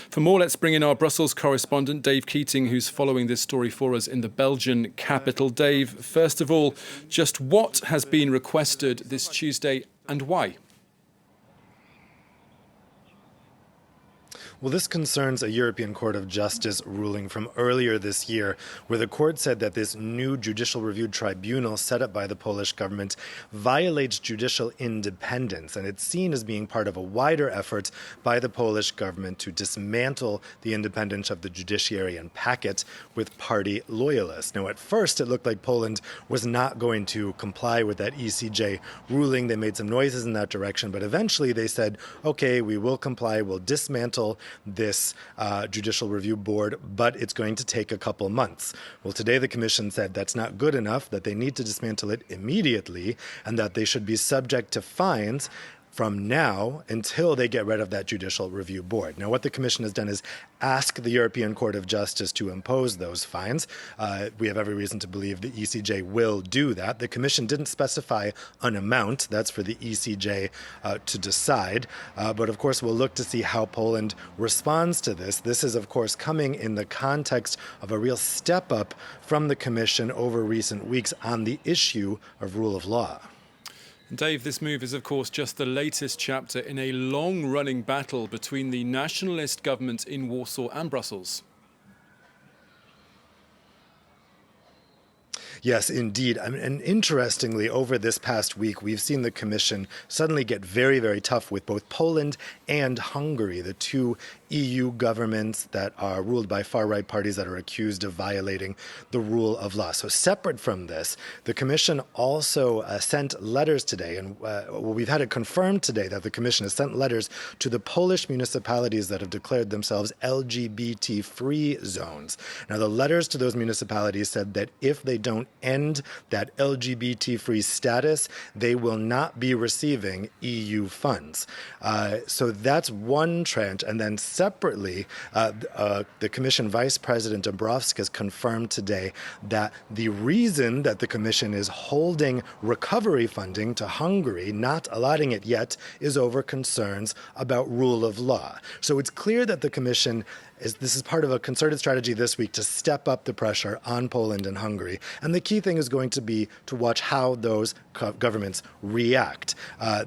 For more, let's bring in our Brussels correspondent, Dave Keating, who's following this story for us in the Belgian capital. Dave, first of all, just what has been requested this Tuesday and why? Well, this concerns a European Court of Justice ruling from earlier this year, where the court said that this new judicial review tribunal set up by the Polish government violates judicial independence, and it's seen as being part of a wider effort by the Polish government to dismantle the independence of the judiciary and pack it with party loyalists. Now, at first, it looked like Poland was not going to comply with that ECJ ruling. They made some noises in that direction, but eventually they said, okay, we will comply, we'll dismantle this judicial review board, but it's going to take a couple months. Well, today the Commission said that's not good enough, that they need to dismantle it immediately, and that they should be subject to fines from now until they get rid of that judicial review board. Now, what the Commission has done is ask the European Court of Justice to impose those fines. We have every reason to believe the ECJ will do that. The Commission didn't specify an amount. That's for the ECJ to decide. But of course, we'll look to see how Poland responds to this. This is, of course, coming in the context of a real step up from the Commission over recent weeks on the issue of rule of law. Dave, this move is, of course, just the latest chapter in a long-running battle between the nationalist government in Warsaw and Brussels. Yes, indeed. And interestingly, over this past week, we've seen the Commission suddenly get very, very tough with both Poland and Hungary, the two EU governments that are ruled by far-right parties that are accused of violating the rule of law. So separate from this, the Commission also sent letters today, and we've had it confirmed today that the Commission has sent letters to the Polish municipalities that have declared themselves LGBT-free zones. Now, the letters to those municipalities said that if they don't end that LGBT-free status, they will not be receiving EU funds. So that's one tranche. And then separately, the Commission Vice President Dombrovskis has confirmed today that the reason that the Commission is holding recovery funding to Hungary, not allotting it yet, is over concerns about rule of law. So it's clear that the Commission this is part of a concerted strategy this week to step up the pressure on Poland and Hungary. And the key thing is going to be to watch how those governments react.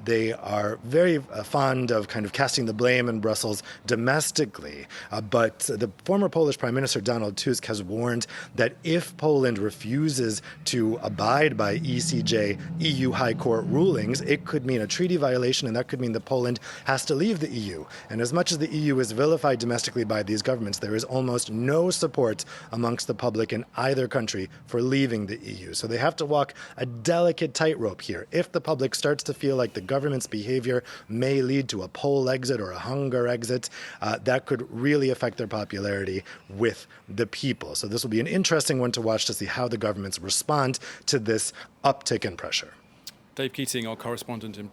They are very fond of kind of casting the blame in Brussels domestically. But the former Polish Prime Minister Donald Tusk has warned that if Poland refuses to abide by ECJ EU High Court rulings, it could mean a treaty violation, and that could mean that Poland has to leave the EU. And as much as the EU is vilified domestically by these governments, there is almost no support amongst the public in either country for leaving the EU. So they have to walk a delicate tightrope here. If the public starts to feel like the government's behavior may lead to a Pole exit or a Hungar exit, that could really affect their popularity with the people. So this will be an interesting one to watch to see how the governments respond to this uptick in pressure. Dave Keating, our correspondent in Brussels.